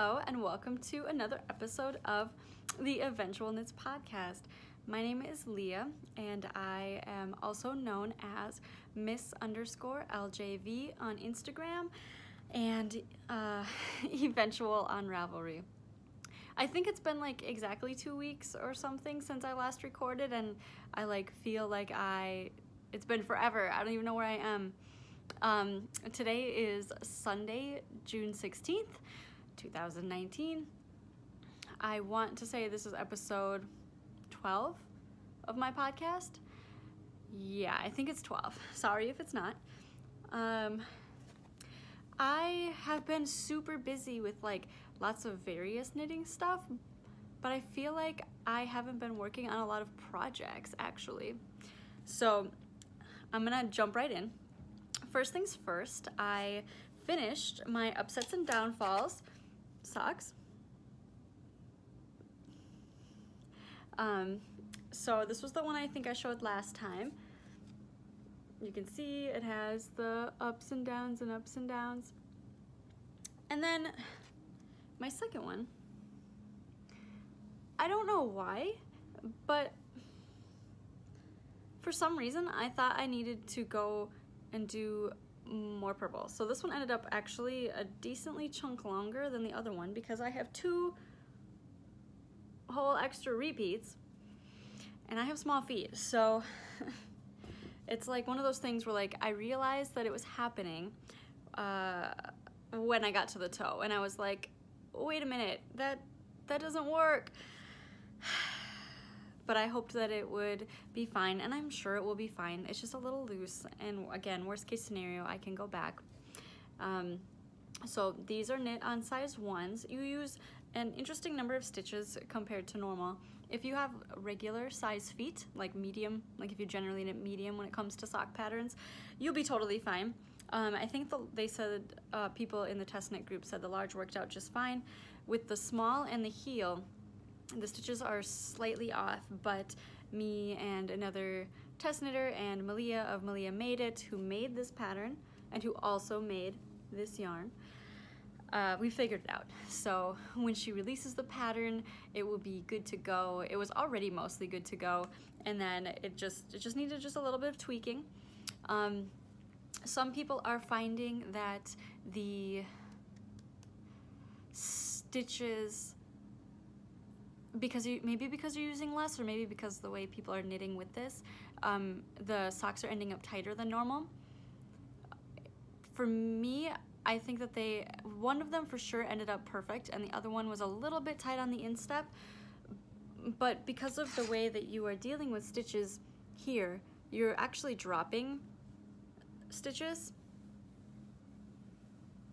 Hello and welcome to another episode of the Eventual Knits podcast. My name is Leah and I am also known as Miss_LJV on Instagram and Eventual on Ravelry. I think it's been like exactly 2 weeks or something since I last recorded, and I feel like it's been forever. I don't even know where I am. Today is Sunday, June 16th, 2019. I want to say this is episode 12 of my podcast. Yeah, I think it's 12. Sorry if it's not. I have been super busy with lots of various knitting stuff, but I feel like I haven't been working on a lot of projects actually. So I'm gonna jump right in. First things first, I finished my upsets and downfalls socks. So this was the one I think I showed last time. You can see it has the ups and downs and ups and downs. And then my second one, I don't know why, but for some reason I thought I needed to go and do more purple. So this one ended up actually a decently chunk longer than the other one because I have 2 whole extra repeats and I have small feet. So it's like one of those things where I realized that it was happening when I got to the toe, and I was like, wait a minute, that doesn't work. But I hoped that it would be fine, and I'm sure it will be fine. It's just a little loose, and again, worst case scenario, I can go back. So these are knit on size 1s. You use an interesting number of stitches compared to normal. If you have regular size feet, like medium, like if you generally knit medium when it comes to sock patterns, you'll be totally fine. I think they said, people in the test knit group said the large worked out just fine. With the small and the heel, the stitches are slightly off, but me and another test knitter and Malia of Malia Made It, who made this pattern and who also made this yarn, we figured it out. So when she releases the pattern, it will be good to go. It was already mostly good to go, and then it just needed just a little bit of tweaking. Some people are finding that the stitches, maybe because you're using less, or maybe because the way people are knitting with this, the socks are ending up tighter than normal. For me, I think that one of them for sure ended up perfect, and the other one was a little bit tight on the instep. But because of the way that you are dealing with stitches here, you're actually dropping stitches.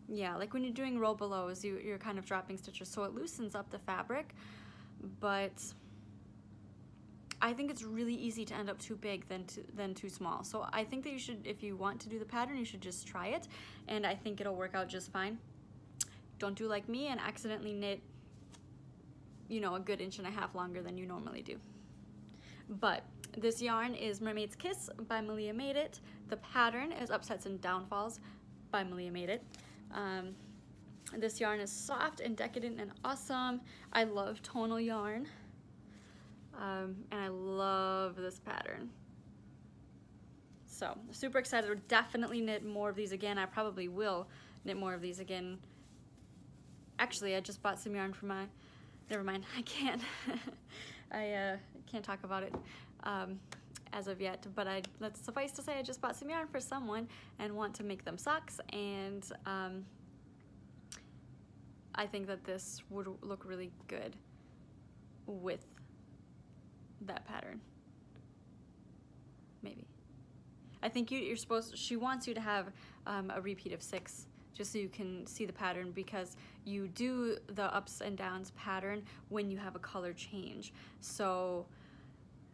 Yeah, like when you're doing row belows, you're kind of dropping stitches, so it loosens up the fabric. But I think it's really easy to end up too big than too small. So I think that you should, if you want to do the pattern, you should just try it, and I think it'll work out just fine. Don't do like me and accidentally knit, a good 1.5 inches longer than you normally do. But this yarn is Mermaid's Kiss by Malia Made It. The pattern is Upsets and Downfalls by Malia Made It. This yarn is soft and decadent and awesome. I love tonal yarn. And I love this pattern. So super excited. We'll definitely knit more of these again. I probably will knit more of these again. Actually, I just bought some yarn for never mind, I can't. I can't talk about it as of yet, but let's suffice to say I just bought some yarn for someone and want to make them socks, and I think that this would look really good with that pattern. Maybe. I think she wants you to have a repeat of 6 just so you can see the pattern, because you do the ups and downs pattern when you have a color change. So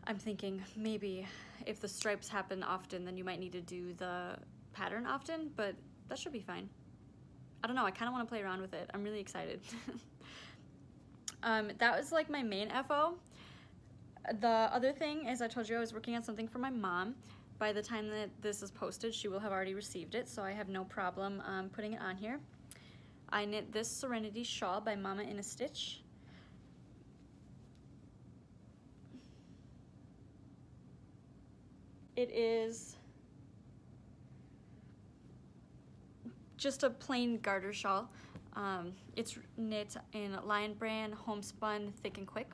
I'm thinking maybe if the stripes happen often, then you might need to do the pattern often, but that should be fine. I don't know, I kind of want to play around with it. I'm really excited. That was my main FO. The other thing is, I told you I was working on something for my mom. By the time that this is posted, she will have already received it, so I have no problem putting it on here. I knit this Serenity Shawl by Mama in a Stitch. It is just a plain garter shawl. It's knit in Lion Brand, homespun, thick and quick.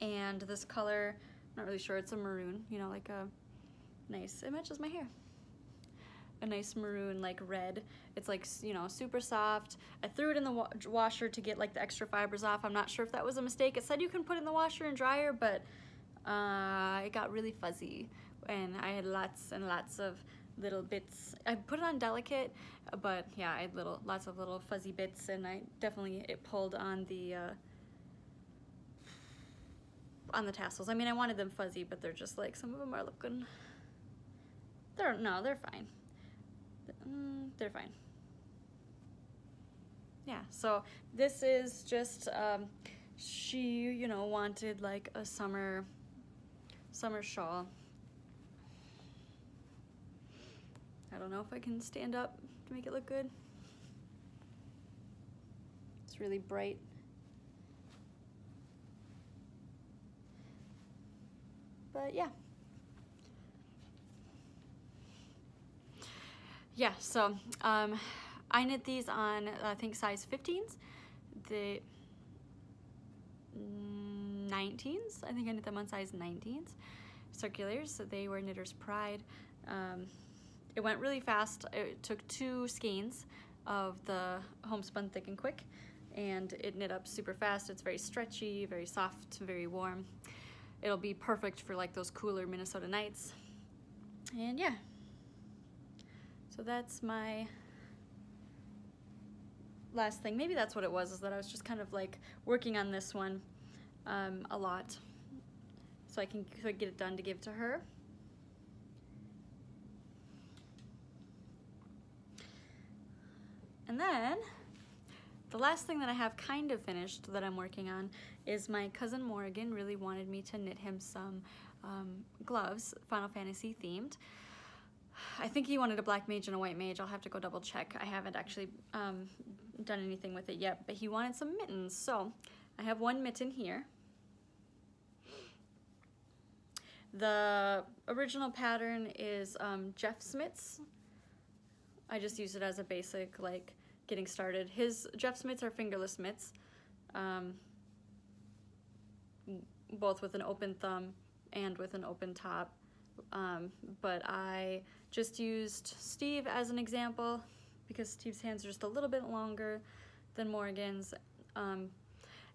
And this color, I'm not really sure, it's a maroon, you know, like a nice, it matches my hair. A nice maroon, like red. It's like, you know, super soft. I threw it in the washer to get like the extra fibers off. I'm not sure if that was a mistake. It said you can put it in the washer and dryer, but it got really fuzzy. And I had lots and lots of little bits. I put it on delicate, but yeah, I had lots of little fuzzy bits, and it pulled on the tassels. I mean, I wanted them fuzzy, but they're just like, some of them are looking, they're fine. They're fine. Yeah, so this is just, she, you know, wanted like a summer shawl. I don't know if I can stand up to make it look good. It's really bright. But yeah. Yeah, so I knit these on, I think, size 15s. The 19s, I think I knit them on size 19s. Circulars, so they were Knitter's Pride. It went really fast. It took 2 skeins of the homespun thick and quick, and it knit up super fast. It's very stretchy, very soft, very warm. It'll be perfect for like those cooler Minnesota nights. And yeah, so that's my last thing. Maybe that's what it was, is that I was just kind of like working on this one a lot, so I could get it done to give to her. And then the last thing that I have kind of finished that I'm working on is my cousin Morgan really wanted me to knit him some gloves, Final Fantasy themed. I think he wanted a black mage and a white mage. I'll have to go double check. I haven't actually done anything with it yet, but he wanted some mittens. So I have one mitten here. The original pattern is Jeff Smith's. I just use it as a basic, like, getting started. Jeff Smith's are fingerless mitts, both with an open thumb and with an open top. But I just used Steve as an example because Steve's hands are just a little bit longer than Morgan's,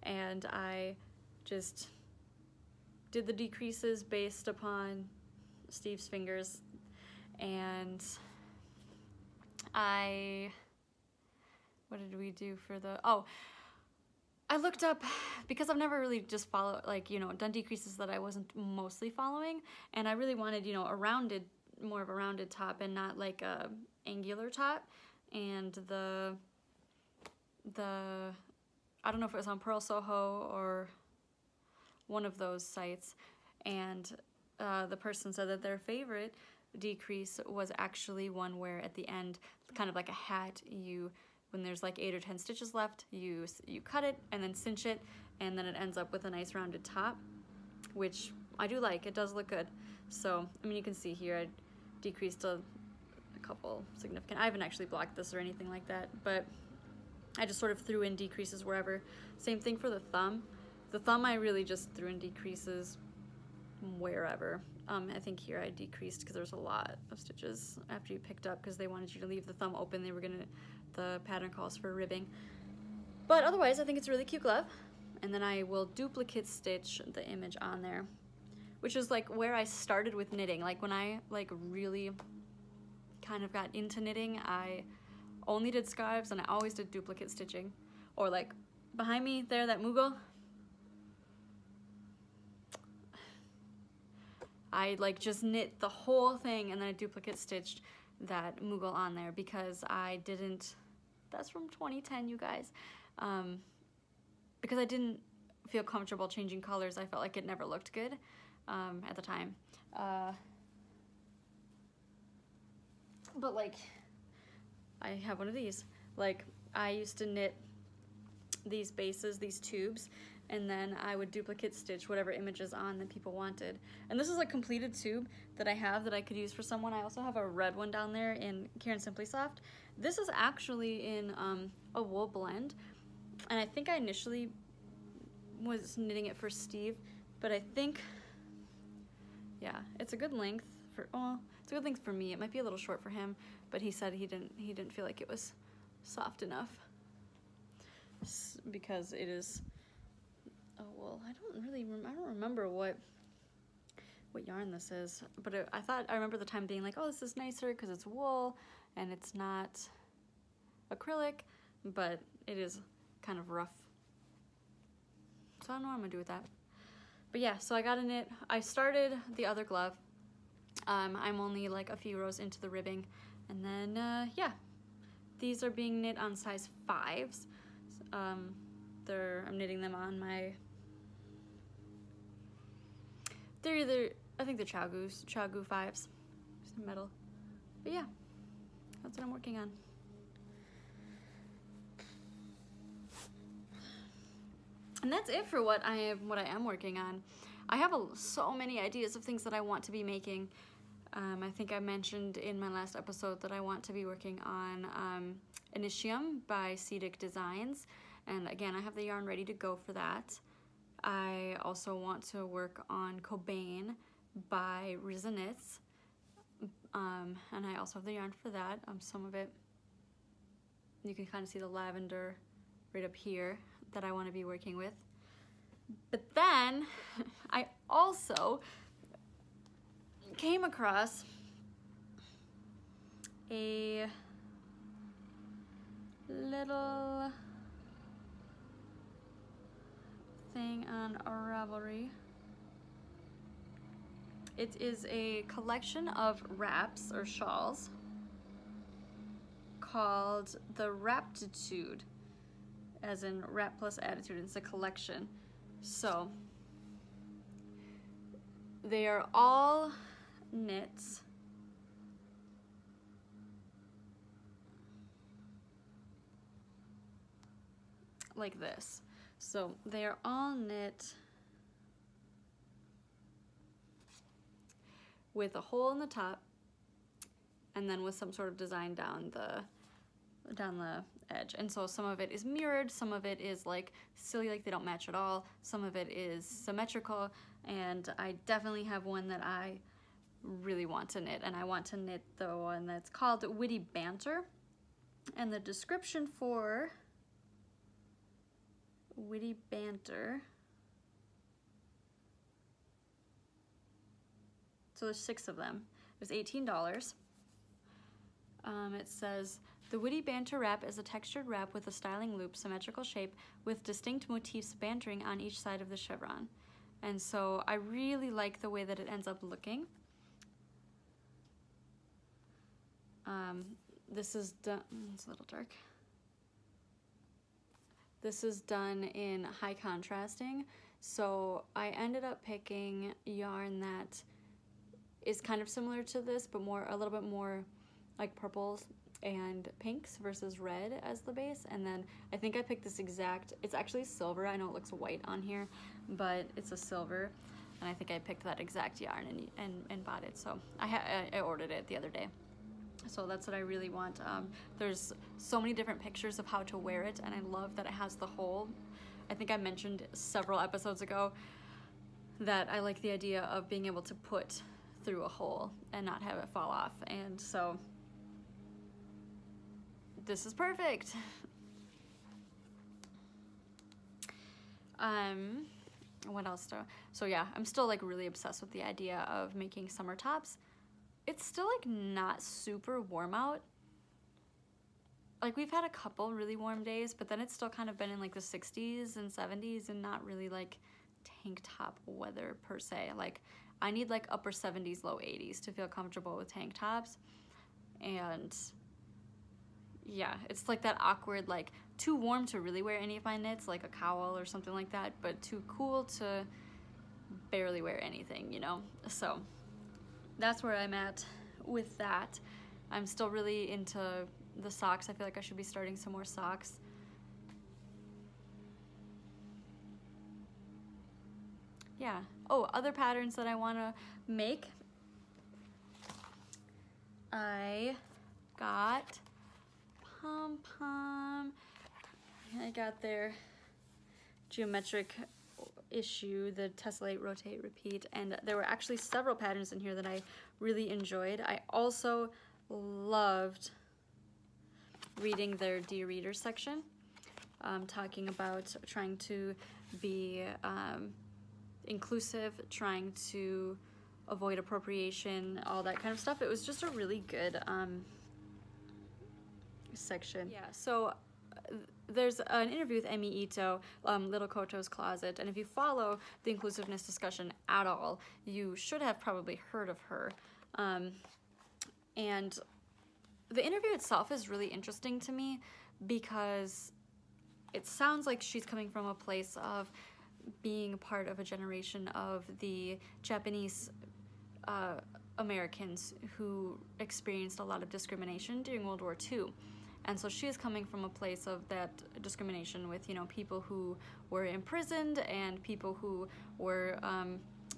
and I just did the decreases based upon Steve's fingers. And what did we do for I looked up, because I've never really just followed, like, you know, done decreases that I wasn't mostly following, and I really wanted, you know, more of a rounded top and not like a angular top. And the I don't know if it was on Pearl Soho or one of those sites, and the person said that their favorite decrease was actually one where at the end, kind of like a hat, when there's like 8 or 10 stitches left, you cut it and then cinch it, and then it ends up with a nice rounded top, which I do like. It does look good. So, I mean, you can see here I decreased a couple significant. I haven't actually blocked this or anything like that, but I just sort of threw in decreases wherever. Same thing for the thumb. The thumb I really just threw in decreases wherever. I think here I decreased because there's a lot of stitches after you picked up, because they wanted you to leave the thumb open. The pattern calls for ribbing. But otherwise, I think it's a really cute glove. And then I will duplicate stitch the image on there, which is like where I started with knitting. Like when I like really kind of got into knitting, I only did scarves and I always did duplicate stitching. Or like behind me there, that Moogle, I like just knit the whole thing and then I duplicate stitched that Moogle on there because I didn't, that's from 2010, you guys, because I didn't feel comfortable changing colors. I felt like it never looked good at the time. But like, I have one of these. Like, I used to knit these bases, these tubes, and then I would duplicate stitch whatever images on that people wanted. And this is a completed tube that I have that I could use for someone. I also have a red one down there in Karen Simply Soft. This is actually in a wool blend, and I think I initially was knitting it for Steve, but I think, yeah, it's a good length for, oh, it's a good length for me. It might be a little short for him, but he said he didn't feel like it was soft enough because it is, oh well, I don't remember what yarn this is, but I remember the time being like, oh, this is nicer because it's wool and it's not acrylic, but it is kind of rough. So I don't know what I'm gonna do with that. But yeah, so I got a knit. I started the other glove. I'm only like a few rows into the ribbing, and then yeah, these are being knit on size 5s. I'm knitting them on my, they're either, I think they're Chagu 5s, some metal. But yeah, that's what I'm working on. And that's it for what I am working on. I have so many ideas of things that I want to be making. I think I mentioned in my last episode that I want to be working on Initium by Cedic Designs. And again, I have the yarn ready to go for that. I also want to work on Cobain by Risanitz. And I also have the yarn for that. Some of it, you can kind of see the lavender right up here that I want to be working with. But then I also came across a little thing on Ravelry. It is a collection of wraps or shawls called the Raptitude, as in wrap plus attitude. It's a collection. So they are all knits like this. So they are all knit with a hole in the top and then with some sort of design down the edge. And so some of it is mirrored, some of it is like silly, like they don't match at all, some of it is symmetrical, and I definitely have one that I really want to knit, and I want to knit the one that's called Witty Banter. And the description for Witty Banter, so there's 6 of them. It was $18. It says, the Witty Banter wrap is a textured wrap with a styling loop, symmetrical shape, with distinct motifs bantering on each side of the chevron. And so I really like the way that it ends up looking. This is done, it's a little dark. This is done in high contrasting. So I ended up picking yarn that is kind of similar to this, but a little bit more like purples and pinks versus red as the base. And then I think I picked this exact, it's actually silver. I know it looks white on here, but it's a silver. And I think I picked that exact yarn and bought it. So I ordered it the other day. So that's what I really want. There's so many different pictures of how to wear it, and I love that it has the hole. I think I mentioned several episodes ago that I like the idea of being able to put through a hole and not have it fall off. And so this is perfect. What else so yeah, I'm still like really obsessed with the idea of making summer tops. It's still like not super warm out. Like we've had a couple really warm days, but then it's still kind of been in like the 60s and 70s and not really like tank top weather per se. Like I need like upper 70s, low 80s to feel comfortable with tank tops. And yeah, it's like that awkward, like too warm to really wear any of my knits, like a cowl or something like that, but too cool to barely wear anything, you know? So that's where I'm at with that. I'm still really into the socks. I feel like I should be starting some more socks. Yeah. Oh, other patterns that I want to make. I got pom-pom. I got their geometric issue, the tessellate, rotate, repeat, and there were actually several patterns in here that I really enjoyed. I also loved reading their Dear Reader section, talking about trying to be inclusive, trying to avoid appropriation, all that kind of stuff. It was just a really good section. Yeah, so there's an interview with Emi Ito, Little Koto's Closet, and if you follow the inclusiveness discussion at all, you should have probably heard of her. And the interview itself is really interesting to me because it sounds like she's coming from a place of being part of a generation of the Japanese Americans who experienced a lot of discrimination during World War II. And so she is coming from a place of that discrimination with, you know, people who were imprisoned and people who were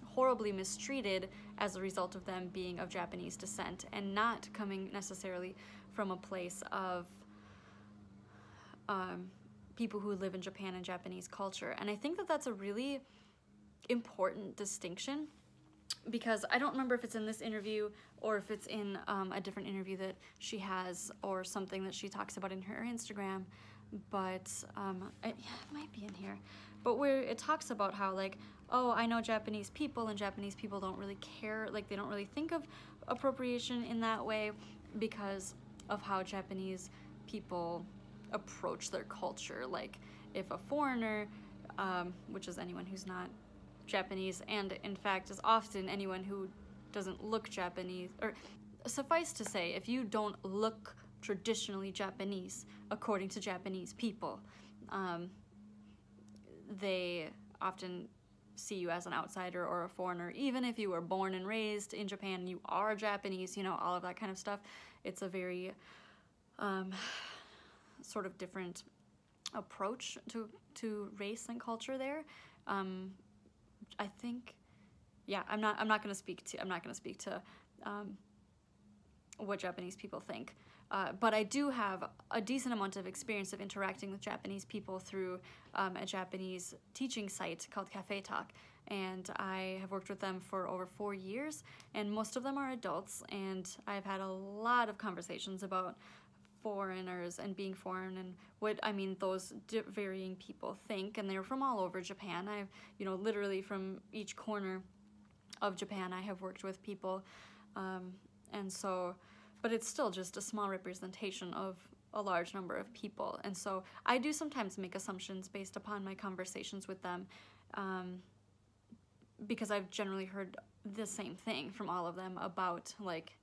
horribly mistreated as a result of them being of Japanese descent, and not coming necessarily from a place of people who live in Japan and Japanese culture. And I think that that's a really important distinction, because I don't remember if it's in this interview or if it's in a different interview that she has or something that she talks about in her Instagram, but it might be in here. But where it talks about how, like, oh, I know Japanese people, and Japanese people don't really care, like they don't really think of appropriation in that way because of how Japanese people approach their culture. Like if a foreigner, which is anyone who's not Japanese, and in fact is often anyone who doesn't look Japanese, or suffice to say, if you don't look traditionally Japanese according to Japanese people, they often see you as an outsider or a foreigner, even if you were born and raised in Japan and you are Japanese, you know, all of that kind of stuff. It's a very sort of different approach to race and culture there. I think, yeah, I'm not gonna speak to what Japanese people think, but I do have a decent amount of experience of interacting with Japanese people through a Japanese teaching site called Cafe Talk, and I have worked with them for over 4 years, and most of them are adults, and I've had a lot of conversations about foreigners and being foreign and what, I mean, those varying people think, and they're from all over Japan. I've, you know, literally from each corner of Japan I have worked with people, and so, but it's still just a small representation of a large number of people, and so I do sometimes make assumptions based upon my conversations with them, because I've generally heard the same thing from all of them about, like,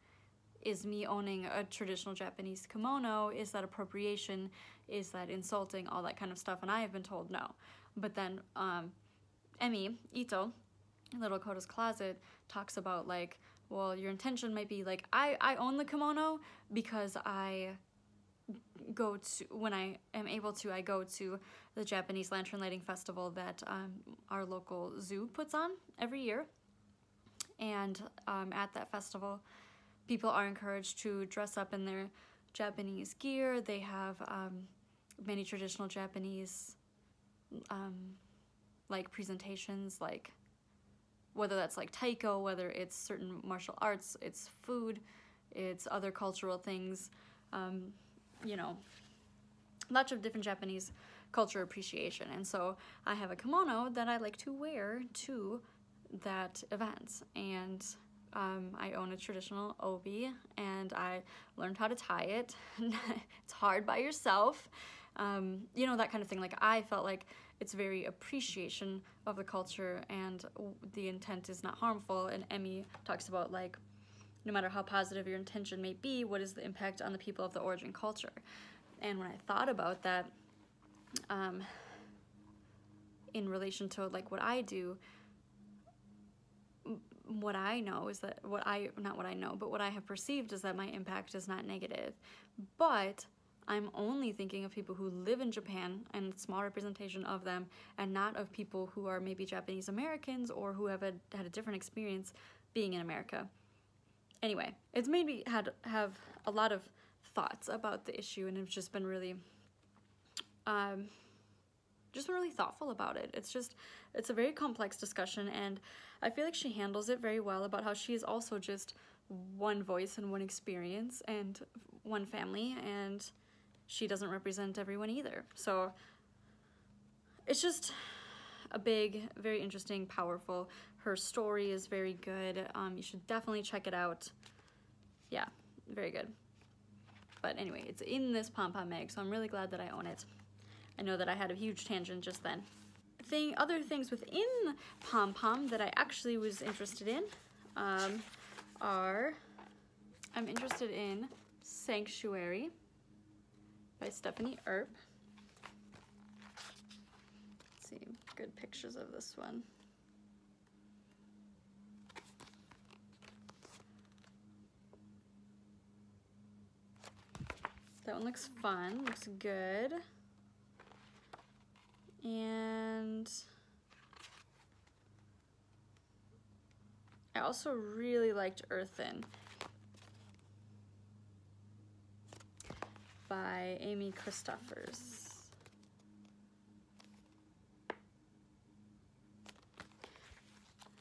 is me owning a traditional Japanese kimono, is that appropriation, is that insulting, all that kind of stuff, and I have been told no. But then Emi Ito, Little Koto's Closet, talks about, like, well, your intention might be, like, I own the kimono because I go to, when I am able to, I go to the Japanese Lantern Lighting Festival that our local zoo puts on every year, and at that festival, people are encouraged to dress up in their Japanese gear. They have many traditional Japanese like presentations, like whether that's like taiko, whether it's certain martial arts, it's food, it's other cultural things, you know, lots of different Japanese culture appreciation. And so I have a kimono that I like to wear to that event, and I own a traditional obi, and I learned how to tie it. It's hard by yourself, you know, that kind of thing. Like, I felt like it's very appreciation of the culture, and the intent is not harmful. And Emi talks about, like, no matter how positive your intention may be, what is the impact on the people of the origin culture? And when I thought about that, in relation to, like, what I do, what I know is that not what I know, but what I have perceived is that my impact is not negative. But I'm only thinking of people who live in Japan and small representation of them, and not of people who are maybe Japanese Americans or who have had a different experience being in America. Anyway, it's made me have a lot of thoughts about the issue, and I've just been really thoughtful about it. It's a very complex discussion, and I feel like she handles it very well about how she is also just one voice and one experience and one family, and she doesn't represent everyone either. So it's just a big, very interesting, powerful. Her story is very good. You should definitely check it out. Yeah, very good. But anyway, it's in this pom-pom mag, so I'm really glad that I own it. I know that I had a huge tangent just then. Other things within pom-pom that I actually was interested in are, I'm interested in Sanctuary by Stephanie Earp. Let's see, good pictures of this one. That one looks fun, looks good. And I also really liked Earthen by Amy Christophers.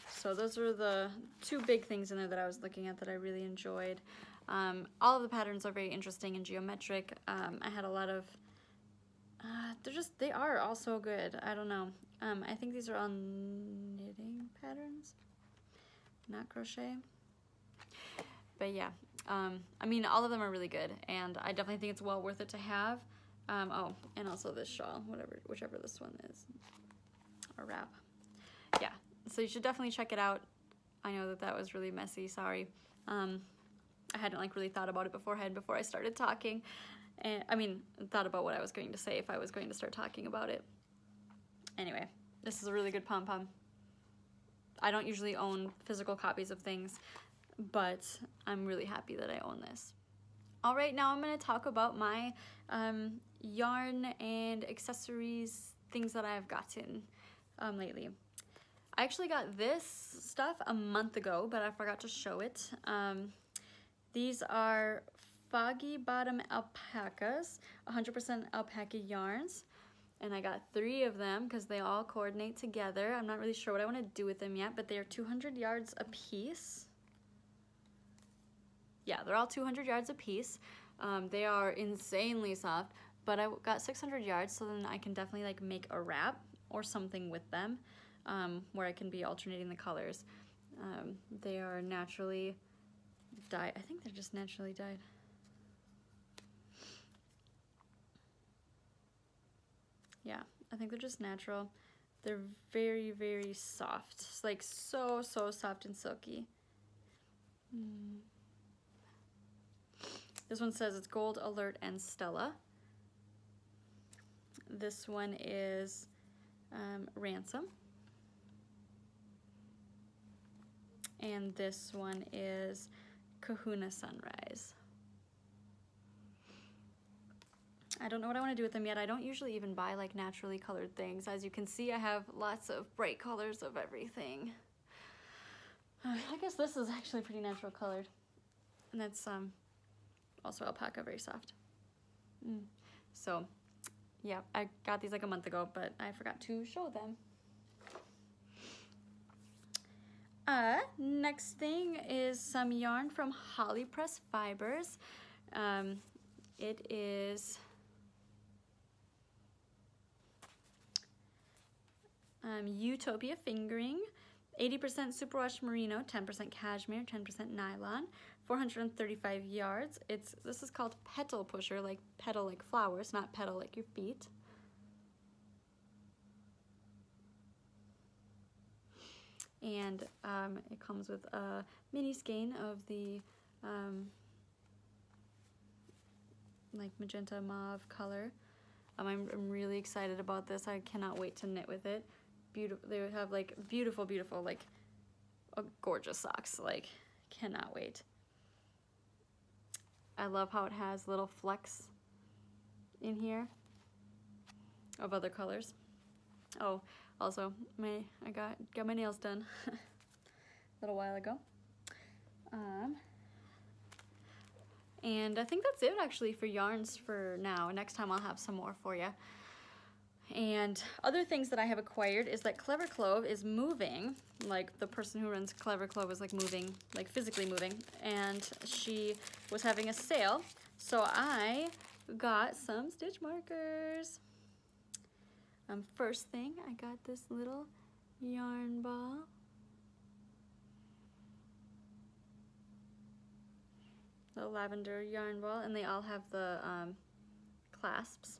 So those are the two big things in there that I was looking at that I really enjoyed. All of the patterns are very interesting and geometric. I had a lot of, they are all so good. I don't know. I think these are all knitting patterns, not crochet. But yeah, I mean, all of them are really good, and I definitely think it's well worth it to have. Oh, and also this shawl, whichever this one is, or wrap. Yeah, so you should definitely check it out. I know that was really messy, sorry. I hadn't like really thought about it beforehand before I started talking. And I mean, thought about what I was going to say if I was going to start talking about it. Anyway, this is a really good pom-pom. I don't usually own physical copies of things, but I'm really happy that I own this. All right, now I'm going to talk about my yarn and accessories, things that I've gotten lately. I actually got this stuff a month ago, but I forgot to show it. These are Foggy Bottom alpacas, 100% alpaca yarns, and I got 3 of them because they all coordinate together. I'm not really sure what I want to do with them yet, but they are 200 yards a piece. Yeah, they're all 200 yards a piece. They are insanely soft, but I got 600 yards, so then I can definitely like make a wrap or something with them, where I can be alternating the colors. They are naturally dyed. I think they're just naturally dyed. Yeah, I think they're just natural. They're very, very soft. It's like so soft and silky. This one says it's Gold, Alert, and Stella. This one is Ransom. And this one is Kahuna Sunrise. I don't know what I want to do with them yet. I don't usually even buy like naturally colored things. As you can see, I have lots of bright colors of everything. I guess this is actually pretty natural colored. And that's also alpaca, very soft. So yeah, I got these like a month ago, but I forgot to show them. Next thing is some yarn from Holly Press Fibers. It is Utopia Fingering, 80% superwash merino, 10% cashmere, 10% nylon, 435 yards. This is called Petal Pusher, like petal like flowers, not petal like your feet. And it comes with a mini skein of the like magenta mauve color. I'm really excited about this. I cannot wait to knit with it. Beautiful. They have like beautiful like gorgeous socks. Like, cannot wait. I love how it has little flecks in here of other colors. Oh, also, I got my nails done a little while ago. And I think that's it actually for yarns for now. Next time I'll have some more for you. And other things that I have acquired is that Clever Clove is moving. Like, the person who runs Clever Clove is like moving, like physically moving. And she was having a sale, so I got some stitch markers. First thing, I got this little yarn ball. The lavender yarn ball, and they all have the clasps.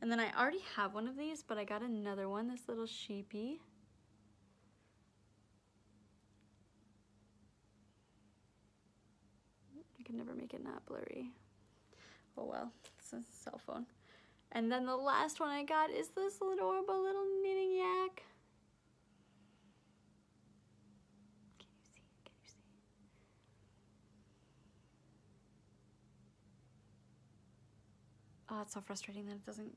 And then I already have one of these, but I got another one, this little sheepy. I can never make it not blurry. Oh well, it's a cell phone. And then the last one I got is this adorable little knitting yak. Can you see? Can you see? Oh, it's so frustrating that it doesn't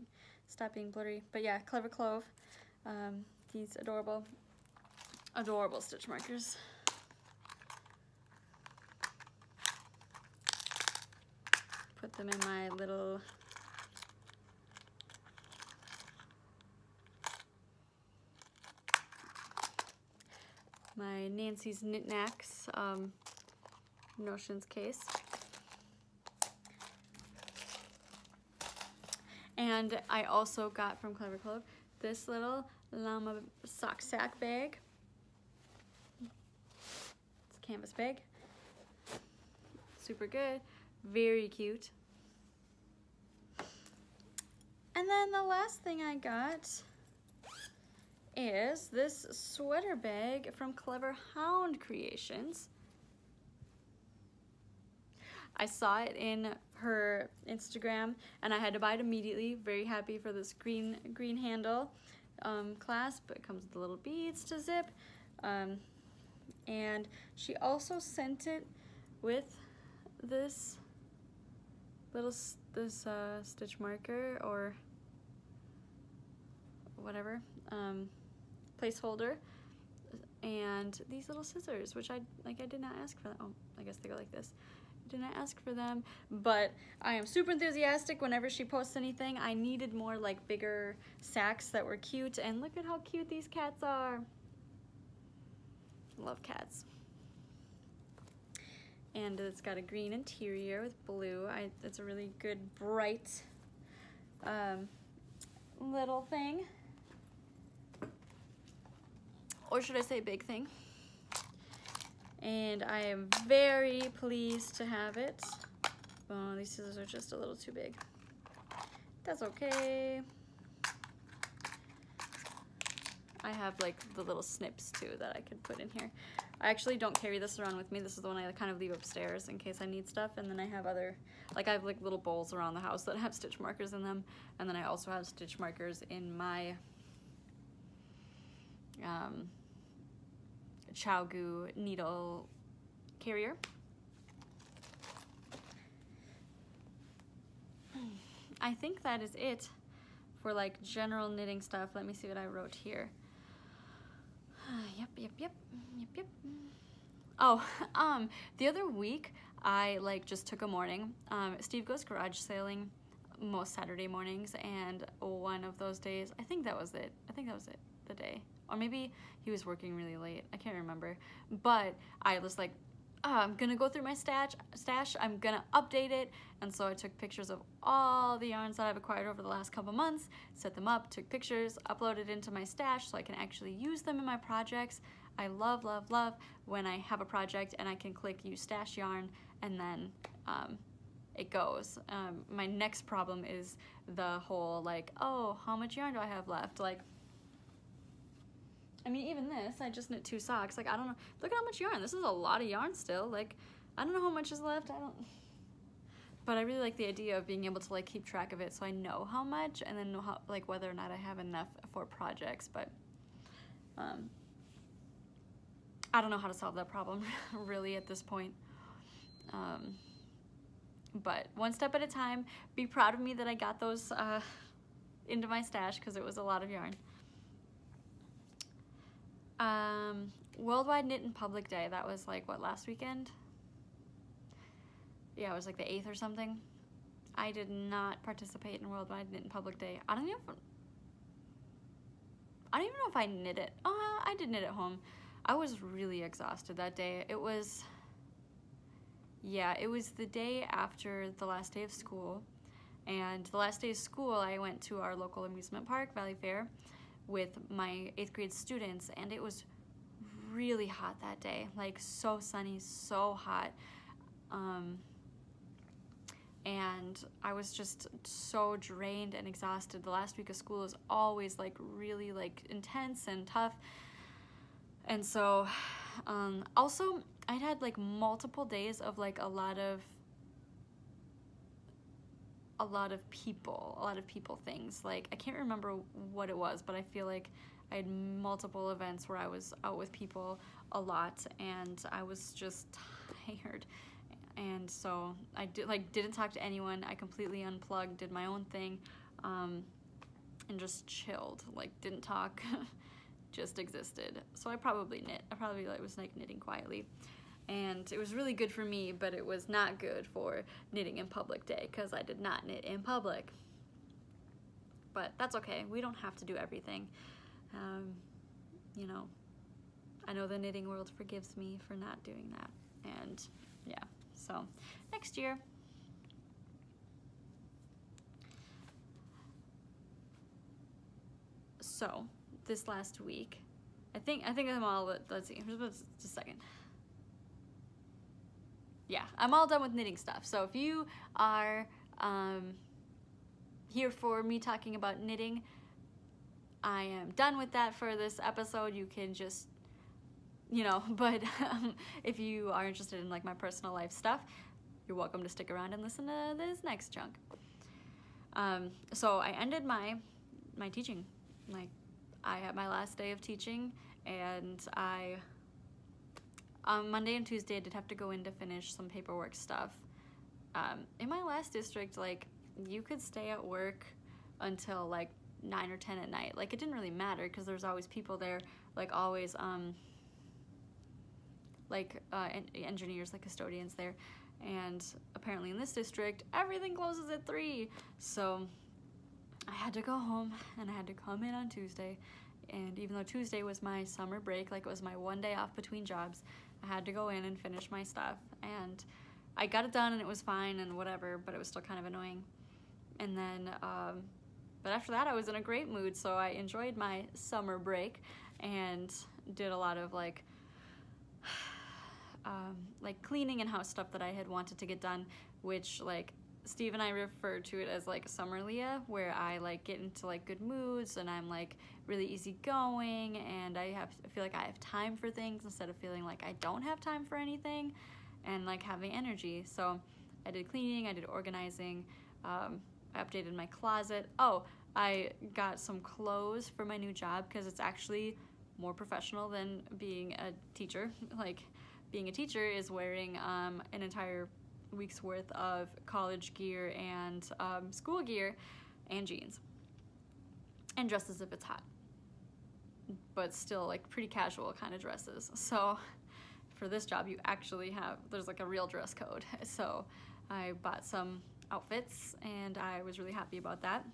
stop being blurry. But yeah, Clever Clove. These adorable, adorable stitch markers. Put them in my little Nancy's Knit Knacks notions case. And I also got from Clever Clove this little llama sock sack bag. It's a canvas bag. Super good, very cute. And then the last thing I got is this sweater bag from Clever Hound Creations. I saw it in her Instagram and I had to buy it immediately. Very happy for this green handle clasp. It comes with the little beads to zip. And she also sent it with this little stitch marker or whatever placeholder, and these little scissors, which I did not ask for them. Oh, I guess they go like this. I did not ask for them, but I am super enthusiastic whenever she posts anything. I needed more like bigger sacks that were cute, and look at how cute these cats are. Love cats. And it's got a green interior with blue. It's a really good bright little thing. Or should I say big thing? And I am very pleased to have it. Oh, these scissors are just a little too big. That's okay. I have like the little snips too that I could put in here. I actually don't carry this around with me. This is the one I kind of leave upstairs in case I need stuff. And then I have other, like I have like little bowls around the house that have stitch markers in them. And then I also have stitch markers in my ChowGoo needle carrier. I think that is it for like general knitting stuff. Let me see what I wrote here. Yep. Oh, the other week I like just took a morning. Steve goes garage sailing most Saturday mornings, and one of those days, I think that was it. The day. Or maybe he was working really late. I can't remember. But I was like, oh, I'm gonna go through my stash. I'm gonna update it. And so I took pictures of all the yarns that I've acquired over the last couple months, set them up, took pictures, uploaded into my stash so I can actually use them in my projects. I love when I have a project and I can click use stash yarn and then it goes. My next problem is the whole like, oh, how much yarn do I have left? Like, I mean, even this, I just knit 2 socks. Like, I don't know. Look at how much yarn. This is a lot of yarn still. Like, I don't know how much is left. But I really like the idea of being able to like keep track of it so I know how much and then know how, like, whether or not I have enough for projects. But I don't know how to solve that problem really at this point. But one step at a time. Be proud of me that I got those into my stash because it was a lot of yarn. Worldwide Knit in Public Day. That was like, what, last weekend? Yeah, it was like the 8th or something. I did not participate in Worldwide Knit in Public Day. I don't even know if I knit it. I did knit at home. I was really exhausted that day. It was the day after the last day of school. And the last day of school, I went to our local amusement park, Valley Fair, with my 8th grade students, and it was really hot that day. Like, so sunny, so hot. And I was just so drained and exhausted. The last week of school is always like really like intense and tough. And so also I'd had like multiple days of like a lot of people things. Like, I can't remember what it was, but I feel like I had multiple events where I was out with people a lot and I was just tired. And so I didn't talk to anyone. I completely unplugged, did my own thing, and just chilled. Like, didn't talk, just existed. So I probably knit. I probably was like knitting quietly, and it was really good for me. But it was not good for knitting in public day because I did not knit in public. But that's okay. We don't have to do everything. You know, I know the knitting world forgives me for not doing that, and yeah. So next year. So this last week, I think I'm all, let's see, just a second. Yeah, I'm all done with knitting stuff. So if you are here for me talking about knitting, I am done with that for this episode. You can just, you know, but if you are interested in like my personal life stuff, you're welcome to stick around and listen to this next chunk. So I ended my teaching. Like, I had my last day of teaching, and Monday and Tuesday I did have to go in to finish some paperwork stuff. In my last district, like, you could stay at work until like 9 or 10 at night. Like, it didn't really matter because there's always people there, like always, engineers, like custodians there. And apparently in this district, everything closes at 3. So I had to go home and I had to come in on Tuesday. And even though Tuesday was my summer break, like it was my one day off between jobs, I had to go in and finish my stuff. And I got it done and it was fine and whatever, but it was still kind of annoying. And then, but after that I was in a great mood, so I enjoyed my summer break and did a lot of like cleaning and house stuff that I had wanted to get done, which like Steve and I refer to it as like summer Leah, where I like get into like good moods and I'm like really easygoing and I feel like I have time for things instead of feeling like I don't have time for anything and like having energy. So I did cleaning, I did organizing, I updated my closet. Oh, I got some clothes for my new job because it's actually more professional than being a teacher. Like, being a teacher is wearing an entire week's worth of college gear and school gear and jeans and dresses if it's hot, but still like pretty casual kind of dresses. So for this job you actually there's like a real dress code. So I bought some outfits and I was really happy about that.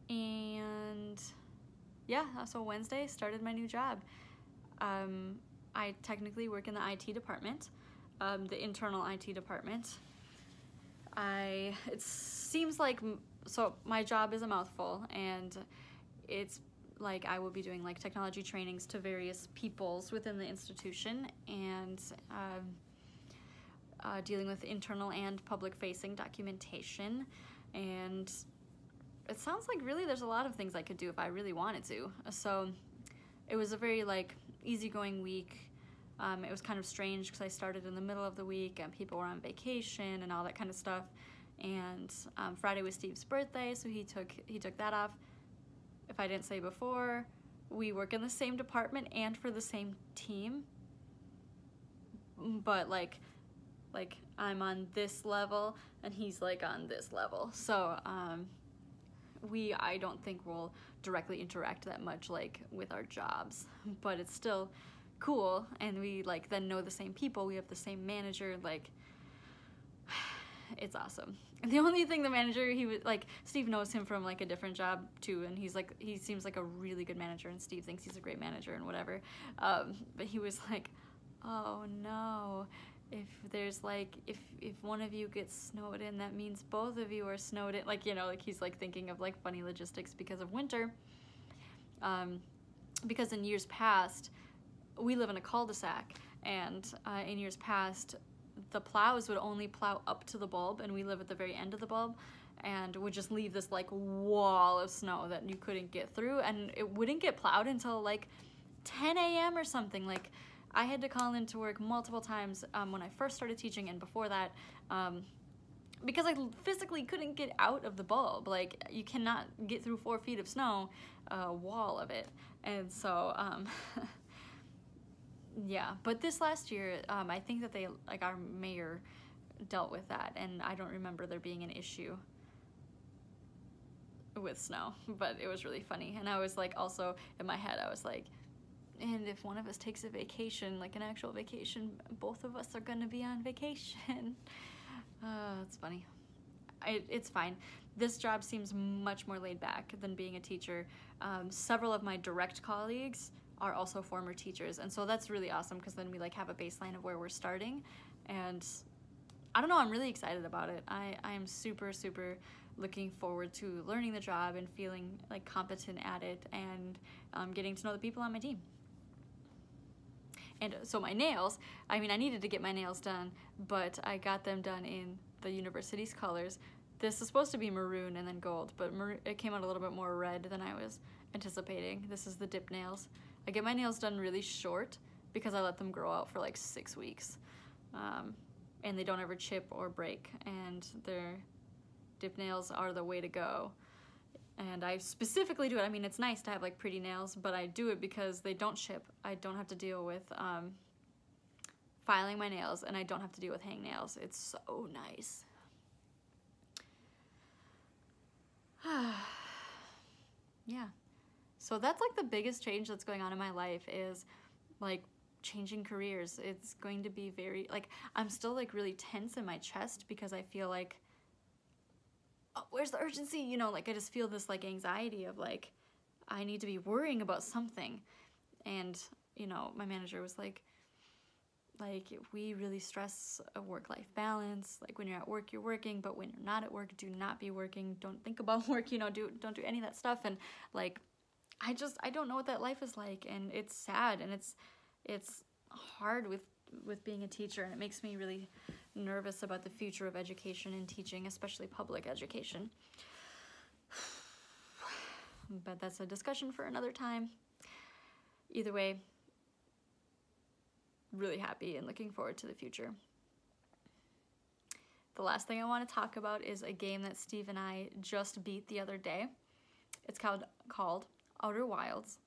And yeah, so Wednesday started my new job. I technically work in the IT department, the internal IT department. It seems like, so my job is a mouthful, and it's like I will be doing like technology trainings to various peoples within the institution, and dealing with internal and public facing documentation. And it sounds like really there's a lot of things I could do if I really wanted to. So it was a very like easygoing week. It was kind of strange because I started in the middle of the week and people were on vacation and all that kind of stuff. And Friday was Steve's birthday, so he took that off. If I didn't say before, we work in the same department and for the same team, but like I'm on this level and he's like on this level. So I don't think we'll directly interact that much like with our jobs, but it's still cool, and we like then know the same people, we have the same manager, like it's awesome. And the only thing the manager, he was like, Steve knows him from like a different job too, and he's like, he seems like a really good manager, and Steve thinks he's a great manager and whatever, but he was like, oh no, if there's like, if one of you gets snowed in, that means both of you are snowed in, like, you know, like he's like thinking of like funny logistics because of winter, because in years past, we live in a cul-de-sac, and in years past, the plows would only plow up to the bulb, and we live at the very end of the bulb, and would just leave this like wall of snow that you couldn't get through, and it wouldn't get plowed until like 10 a.m. or something. Like, I had to call into work multiple times when I first started teaching, and before that, because I physically couldn't get out of the bulb. Like, you cannot get through 4 feet of snow, wall of it, and so yeah. But this last year, I think that they, like, our mayor dealt with that, and I don't remember there being an issue with snow, but it was really funny. And I was like, also in my head, I was like, and if one of us takes a vacation, like an actual vacation, both of us are gonna be on vacation. It's funny. It's fine. This job seems much more laid back than being a teacher. Several of my direct colleagues are also former teachers, and so that's really awesome, because then we like have a baseline of where we're starting, and I don't know, I'm really excited about it. I am super looking forward to learning the job and feeling like competent at it, and getting to know the people on my team. And so my nails, I mean, I needed to get my nails done, but I got them done in the university's colors. This is supposed to be maroon and then gold, but it came out a little bit more red than I was anticipating. This is the dip nails. I get my nails done really short because I let them grow out for like 6 weeks. And they don't ever chip or break, and their dip nails are the way to go. And I specifically do it. I mean, it's nice to have like pretty nails, but I do it because they don't chip. I don't have to deal with filing my nails, and I don't have to deal with hangnails. It's so nice. Yeah. So that's like the biggest change that's going on in my life, is like changing careers. It's going to be very, like, I'm still like really tense in my chest because I feel like, oh, where's the urgency? You know, like I just feel this like anxiety of like, I need to be worrying about something. And, you know, my manager was like, we really stress a work-life balance. Like, when you're at work, you're working, but when you're not at work, do not be working. Don't think about work, you know, don't do any of that stuff. And like, I don't know what that life is like, and it's sad, and it's hard with being a teacher, and it makes me really nervous about the future of education and teaching, especially public education. But that's a discussion for another time. Either way, really happy and looking forward to the future. The last thing I want to talk about is a game that Steve and I just beat the other day. It's called Outer Wilds.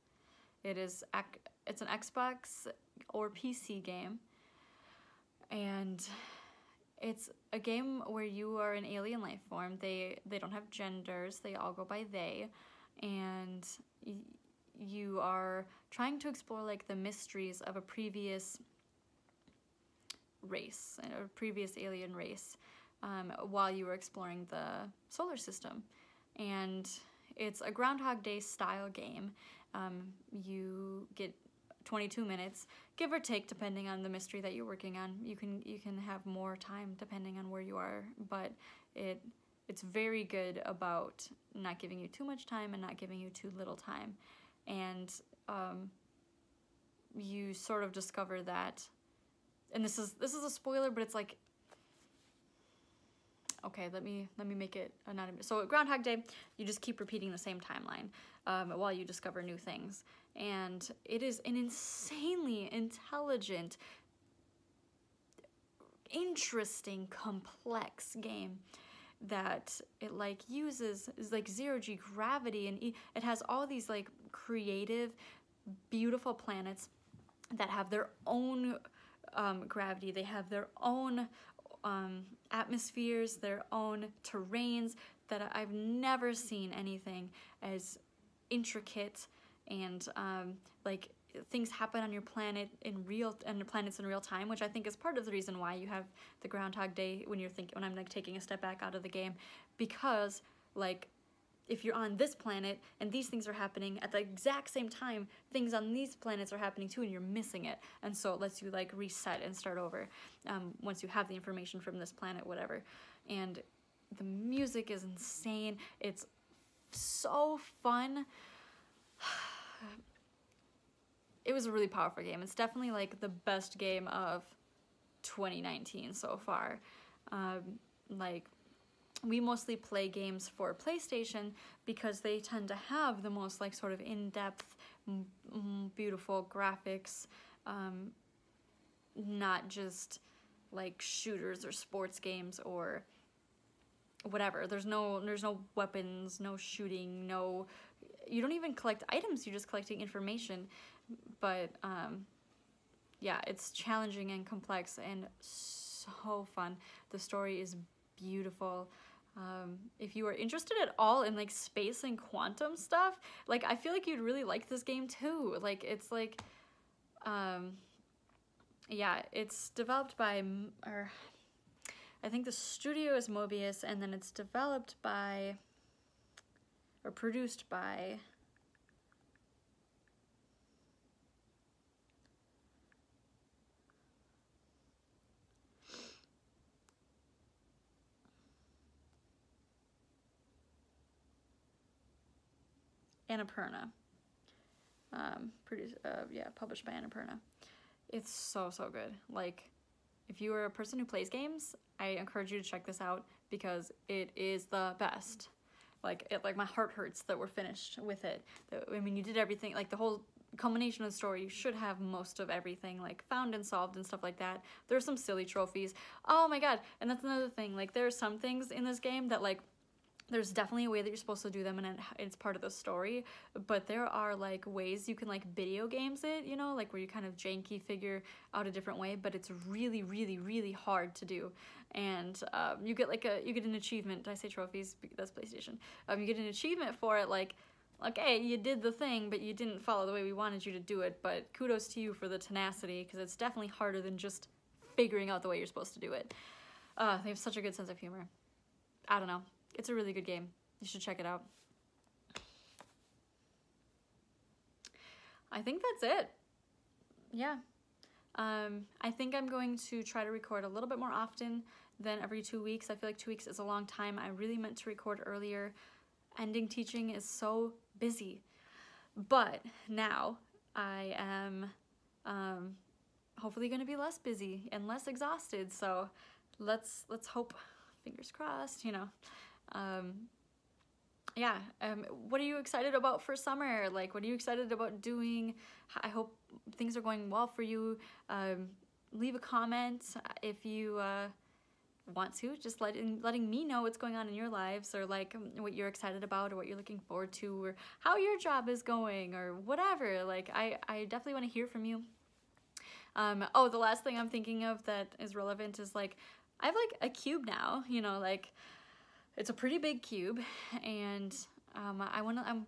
It's an Xbox or PC game, and it's a game where you are an alien life form. They don't have genders. They all go by they, and you are trying to explore like the mysteries of a previous race, a previous alien race, while you were exploring the solar system. And it's a Groundhog Day style game. You get 22 minutes, give or take, depending on the mystery that you're working on. You can have more time depending on where you are, but it's very good about not giving you too much time and not giving you too little time. And you sort of discover that, and this is a spoiler, but it's like, okay, let me make it so at Groundhog Day, you just keep repeating the same timeline while you discover new things. And it is an insanely intelligent, interesting, complex game. that it like uses is like 0G gravity, and it has all these like creative, beautiful planets that have their own gravity. They have their own atmospheres, their own terrains that I've never seen anything as intricate, and like things happen on your planet on your planets in real time, which I think is part of the reason why you have the Groundhog Day when I'm like taking a step back out of the game, because like if you're on this planet and these things are happening at the exact same time, things on these planets are happening too, and you're missing it. And so it lets you like reset and start over once you have the information from this planet, whatever. And the music is insane. It's so fun. It was a really powerful game. It's definitely like the best game of 2019 so far. Like, we mostly play games for PlayStation because they tend to have the most like sort of in-depth, beautiful graphics, not just like shooters or sports games or whatever. There's no weapons, no shooting, you don't even collect items, you're just collecting information. But yeah, it's challenging and complex and so fun. The story is beautiful. If you are interested at all in like space and quantum stuff, like I feel like you'd really like this game too. Like it's like, yeah, it's developed by, or I think the studio is Mobius, and then it's developed by, or produced by, Annapurna. Published by Annapurna. It's so good. Like, if you are a person who plays games, I encourage you to check this out because it is the best. Like my heart hurts that we're finished with it. I mean, you did everything, like the whole culmination of the story. You should have most of everything like found and solved and stuff like that. There's some silly trophies. Oh my god! And that's another thing. Like, there are some things in this game that like, there's definitely a way that you're supposed to do them, and it's part of the story, but there are like ways you can like video games it, you know, like where you kind of janky figure out a different way, but it's really hard to do. And you get an achievement. Did I say trophies? That's PlayStation. You get an achievement for it, like, okay, you did the thing, but you didn't follow the way we wanted you to do it, but kudos to you for the tenacity, because it's definitely harder than just figuring out the way you're supposed to do it. They have such a good sense of humor. I don't know. It's a really good game. You should check it out. I think that's it. Yeah. I think I'm going to try to record a little bit more often than every 2 weeks. I feel like 2 weeks is a long time. I really meant to record earlier. Ending teaching is so busy. But now I am hopefully going to be less busy and less exhausted. So let's hope, fingers crossed, you know. Yeah, what are you excited about for summer? Like, what are you excited about doing? I hope things are going well for you. Leave a comment if you want to, just letting me know what's going on in your lives, or like what you're excited about, or what you're looking forward to, or how your job is going, or whatever. Like, I definitely want to hear from you. Oh, the last thing I'm thinking of that is relevant is like, I have like a cube now, you know, like, it's a pretty big cube, and I'm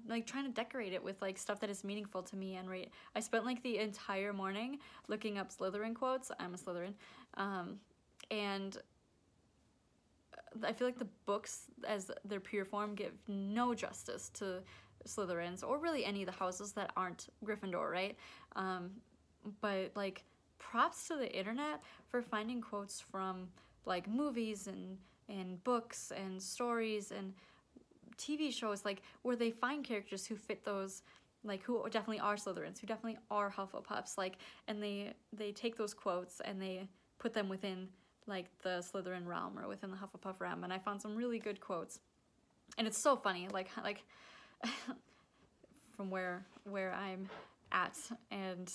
like trying to decorate it with like stuff that is meaningful to me. And I spent like the entire morning looking up Slytherin quotes. I'm a Slytherin, and I feel like the books as their pure form give no justice to Slytherins, or really any of the houses that aren't Gryffindor, right? But like, props to the internet for finding quotes from like movies and books and stories and TV shows, like where they find characters who fit those, like who definitely are Slytherins, who definitely are Hufflepuffs, like, and they take those quotes and they put them within like the Slytherin realm or within the Hufflepuff realm. And I found some really good quotes, and it's so funny, like from where I'm at and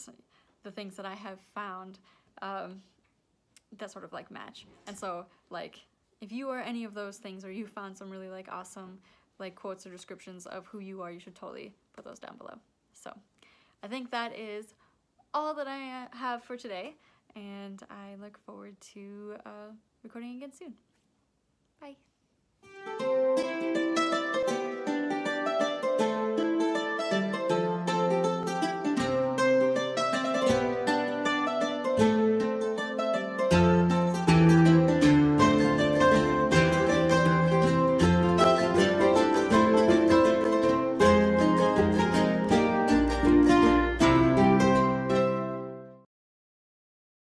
the things that I have found that sort of like match. And so like, if you are any of those things, or you found some really like awesome like quotes or descriptions of who you are, you should totally put those down below. So I think that is all that I have for today, and I look forward to recording again soon. Bye.